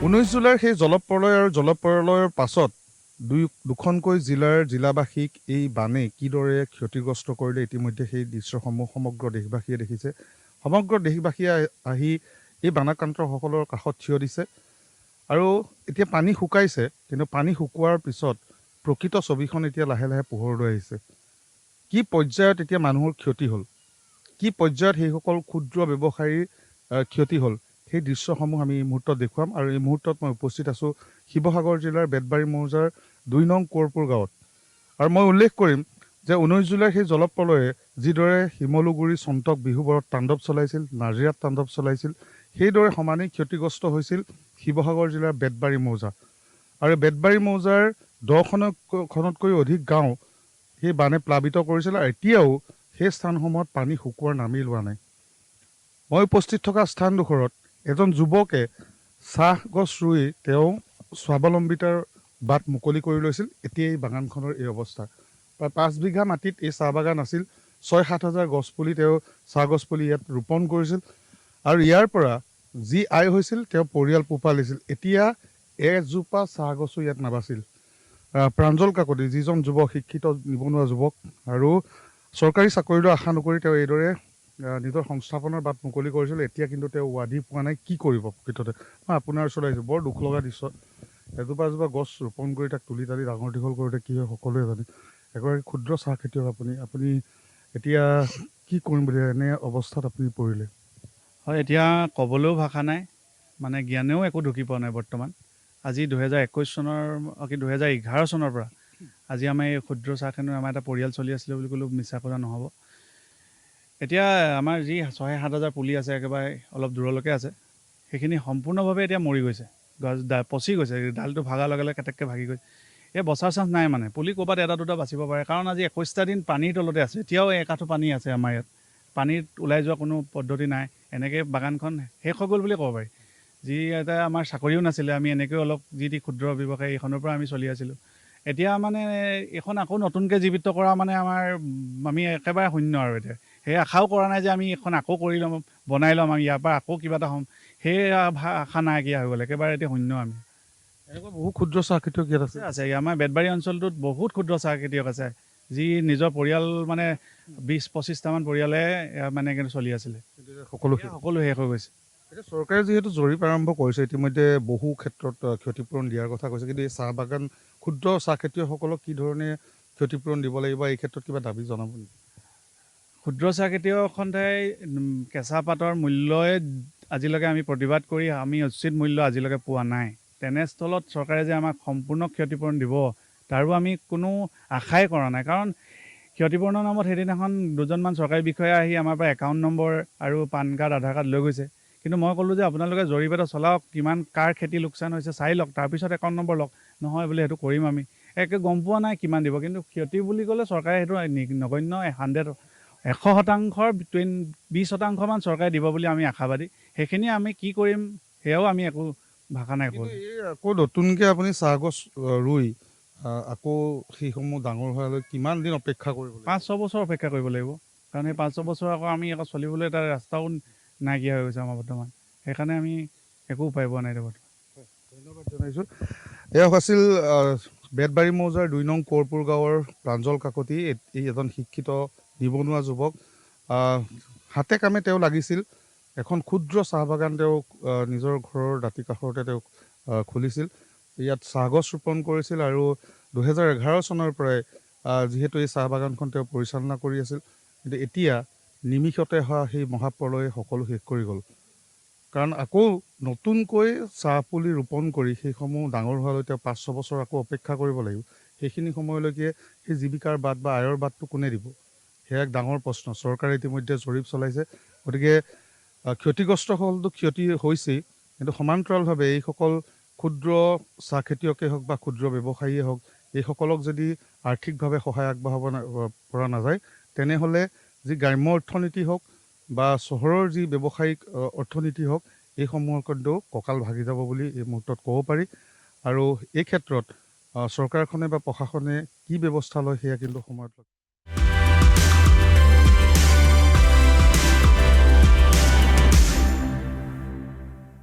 19 জুলাইৰ সেই জলপ্ৰলয় আৰু জলপ্ৰলয়ৰ পাছত দুখনকৈ জিলাবাসীক এই বানে কিদৰে ক্ষতিগ্ৰস্ত কৰিলে ইতিমধ্যে সেই দৃশ্যসমূহ সমগ্ৰ দেশবাসীয়ে দেখিছে। সমগ্ৰ দেশবাসীয়ে আহি এই বানাক্ৰান্তসকলৰ কাষত থিয় দিছে আৰু এতিয়া পানী শুকাইছে, কিন্তু পানী শুকোৱাৰ পিছত প্ৰকৃত ছবিখন এতিয়া লাহে লাহে পোহৰলৈ আহিছে। কি পৰ্যায়ত এতিয়া মানুহৰ ক্ষতি হ'ল, কি পৰ্যায়ত সেইসকল ক্ষুদ্ৰ ব্যৱসায়ীৰ ক্ষতি হ'ল, সেই দৃশ্যসমূহ আমি এই মুহূৰ্তত দেখুৱাম। আৰু এই মুহূৰ্তত মই উপস্থিত আছোঁ শিৱসাগৰ জিলাৰ বেতবাৰী মৌজাৰ 2 নং কোঁৱৰপুৰ গাঁৱত। আৰু মই উল্লেখ কৰিম যে 19 জুলাইৰ সেই জলপ্ৰলয়ে যিদৰে শিমলুগুৰি চন্তক বিহুবৰত তাণ্ডৱ চলাইছিল, নাজিৰাত তাণ্ডৱ চলাইছিল, সেইদৰে সমানেই ক্ষতিগ্ৰস্ত হৈছিল শিৱসাগৰ জিলাৰ বেতবাৰী মৌজা। আৰু বেতবাৰী মৌজাৰ 10খনতকৈ অধিক গাঁও সেই বানে প্লাবিত কৰিছিল। আৰু এতিয়াও সেই স্থানসমূহত পানী শুকোৱাৰ নামেই লোৱা নাই। মই উপস্থিত থকা স্থানডোখৰত এজন যুৱকে চাহ গছ ৰুই তেওঁ স্বাৱলম্বিতাৰ বাট মুকলি কৰি লৈছিল। এতিয়া এই বাগানখনৰ এই অৱস্থা। প্ৰায় 5 বিঘা মাটিত এই চাহ বাগান আছিল। 6-7 হাজাৰ গছপুলি তেওঁ চাহ গছপুলি ইয়াত ৰোপণ কৰিছিল। আৰু ইয়াৰ পৰা যি আয় হৈছিল তেওঁ পৰিয়াল পোহপালিছিল। এতিয়া এজোপা চাহ গছো ইয়াত নাবাছিল। প্ৰাঞ্জল কাকতি যিজন যুৱক, শিক্ষিত নিবনুৱা যুৱক আৰু চৰকাৰী চাকৰিলৈ আশা নকৰি তেওঁ এইদৰে নিজৰ সংস্থাপনৰ বাট মুকলি কৰিছিল। এতিয়া কিন্তু তেওঁ ৱাধি পোৱা নাই, কি কৰিব প্ৰকৃততে। মই আপোনাৰ ওচৰত আহিছোঁ, বৰ দুখ লগা দৃশ্য। এজোপা গছ ৰোপণ কৰি তাক তুলি তালি ডাঙৰ দীঘল কৰোঁতে কি হয় সকলোৱে জানে। এগৰাকী ক্ষুদ্ৰ চাহ খেতিয়ক আপুনি এতিয়া কি কৰিম বুলি এনে অৱস্থাত আপুনি পৰিলে? হয়, এতিয়া ক'বলৈও ভাষা নাই, মানে জ্ঞানেও একো ঢুকি পোৱা নাই বৰ্তমান। আজি 2021 চনৰ 2011 চনৰ পৰা আজি আমাৰ এই ক্ষুদ্ৰ চাহখনৰ আমাৰ এটা পৰিয়াল চলি আছিলে বুলি ক'লেও মিছা কথা নহ'ব। এতিয়া আমাৰ যি 6-7 হাজাৰ পুলি আছে, একেবাৰে অলপ দূৰলৈকে আছে, সেইখিনি সম্পূৰ্ণভাৱে এতিয়া মৰি গৈছে, পচি গৈছে। ডালটো ভগাৰ লগে লগে কেতেককৈ ভাগি গৈছে। এই বচাৰ চান্স নাই, মানে পুলি ক'ৰবাত এটা দুটা বাচিব পাৰে। কাৰণ আজি 21টা দিন পানীৰ তলতে আছে, এতিয়াও একাঠো পানী আছে আমাৰ ইয়াত। পানীত ওলাই যোৱা কোনো পদ্ধতি নাই। এনেকৈ বাগানখন শেষ হৈ গ'ল বুলি ক'ব পাৰি। যি এটা আমাৰ চাকৰিও নাছিলে, আমি এনেকৈ অলপ যি ক্ষুদ্ৰ ব্যৱসায় এইখনৰ পৰা আমি চলি আছিলোঁ। এতিয়া মানে এইখন আকৌ নতুনকৈ জীৱিত কৰা মানে আমি একেবাৰে শূন্য আৰু এতিয়া সেই আশাও কৰা নাই যে আমি এইখন আকৌ কৰি ল'ম, বনাই ল'ম, আমি ইয়াৰ পৰা আকৌ কিবা এটা হ'ম, সেই আশা নাইকিয়া হৈ গ'ল। একেবাৰে এতিয়া শূন্য আমি। এনেকুৱা বহু ক্ষুদ্ৰ চাহ খেতিয়ক ইয়াত আছে। আমাৰ বেতবাৰী অঞ্চলটোত বহুত ক্ষুদ্ৰ চাহ খেতিয়ক আছে, যি নিজৰ পৰিয়াল মানে 20-25টামান পৰিয়ালে মানে চলি আছিলে। সকলো শেষ হৈ গৈছে। এতিয়া চৰকাৰে যিহেতু জৰীপ আৰম্ভ কৰিছে, ইতিমধ্যে বহু ক্ষেত্ৰত ক্ষতিপূৰণ দিয়াৰ কথা কৈছে, কিন্তু এই চাহ বাগান ক্ষুদ্ৰ চাহ খেতিয়কসকলক কি ধৰণে ক্ষতিপূৰণ দিব লাগিব, এই ক্ষেত্ৰত কিবা দাবী জনাব নেকি? ক্ষুদ্ৰ চাহ খেতিয়কসন্থাই কেঁচা পাতৰ মূল্যই আজিলৈকে আমি প্ৰতিবাদ কৰি আমি উচিত মূল্য আজিলৈকে পোৱা নাই। তেনেস্থলত চৰকাৰে যে আমাক সম্পূৰ্ণ ক্ষতিপূৰণ দিব, তাৰো আমি কোনো আশাই কৰা নাই। কাৰণ ক্ষতিপূৰণৰ নামত সেইদিনাখন 2জনমান চৰকাৰী বিষয়া আহি আমাৰ পৰা একাউণ্ট নম্বৰ আৰু পান কাৰ্ড, আধাৰ কাৰ্ড লৈ গৈছে। কিন্তু মই ক'লোঁ যে আপোনালোকে জৰীপ এটা চলাওক, কিমান কাৰ খেতি লোকচান হৈছে চাই লওক, তাৰপিছত একাউণ্ট নম্বৰ লওক। নহয় বোলে সেইটো কৰিম আমি। একে গম পোৱা নাই কিমান দিব, কিন্তু ক্ষতি বুলি ক'লে চৰকাৰে সেইটো নগণ্য 100%ৰ 20%মান চৰকাৰে দিব বুলি আমি আশাবাদী। সেইখিনি আমি কি কৰিম সেয়াও আমি একো ভাষা নাই ক'বলৈ। আকৌ নতুনকৈ আপুনি চাহ গছ ৰুই আকৌ সেইসমূহ ডাঙৰ হোৱালৈ কিমান দিন অপেক্ষা কৰিব লাগিব? 5-6 বছৰ অপেক্ষা কৰিব লাগিব। কাৰণ সেই 5-6 বছৰ আমি আকৌ চলিবলৈ এটা ৰাস্তাও নাইকিয়া হৈ গৈছে আমাৰ বৰ্তমান। সেইকাৰণে আমি একো উপায় পোৱা নাই বৰ্তমান। ধন্যবাদ জনাইছোঁ। এয়া আছিল বেতবাৰী মৌজাৰ 2 নং কোঁৱৰপুৰ গাঁৱৰ প্ৰাঞ্জল কাকতি। এই এজন শিক্ষিত নিবনুৱা যুৱক। হাতে কামে তেওঁ লাগিছিল। এখন ক্ষুদ্ৰ চাহ বাগান তেওঁ নিজৰ ঘৰৰ দাঁতি কাষৰতে তেওঁ খুলিছিল। ইয়াত চাহগছ ৰোপণ কৰিছিল আৰু 2011 চনৰ পৰাই যিহেতু এই চাহ বাগানখন তেওঁ পৰিচালনা কৰি আছিল। কিন্তু এতিয়া নিমিষতে হোৱা সেই মহাপ্ৰলয়ে সকলো শেষ কৰি গ'ল। কাৰণ আকৌ নতুনকৈ চাহ পুলি ৰোপণ কৰি সেইসমূহ ডাঙৰ হোৱালৈ তেওঁ 5-6 বছৰ আকৌ অপেক্ষা কৰিব লাগিব। সেইখিনি সময়লৈকে সেই জীৱিকাৰ বাট বা আয়ৰ বাটটো কোনে দিব, সেয়া এক ডাঙৰ প্ৰশ্ন। চৰকাৰে ইতিমধ্যে জৰীপ চলাইছে। গতিকে ক্ষতিগ্ৰস্তসকলতো ক্ষতি হৈছেই, কিন্তু সমান্তৰালভাৱে এইসকল ক্ষুদ্ৰ চাহ খেতিয়কেই হওক বা ক্ষুদ্ৰ ব্যৱসায়ীয়ে হওক, এইসকলক যদি আৰ্থিকভাৱে সহায় আগবঢ়াব পৰা নাযায়, তেনেহ'লে যি গ্ৰাম্য অৰ্থনীতি হওক বা চহৰৰ যি ব্যৱসায়িক অৰ্থনীতি হওক, এইসমূহৰ কিন্তু কঁকাল ভাগি যাব বুলি এই মুহূৰ্তত ক'ব পাৰি। আৰু এই ক্ষেত্ৰত চৰকাৰখনে বা প্ৰশাসনে কি ব্যৱস্থা লয় সেয়া কিন্তু সময়ত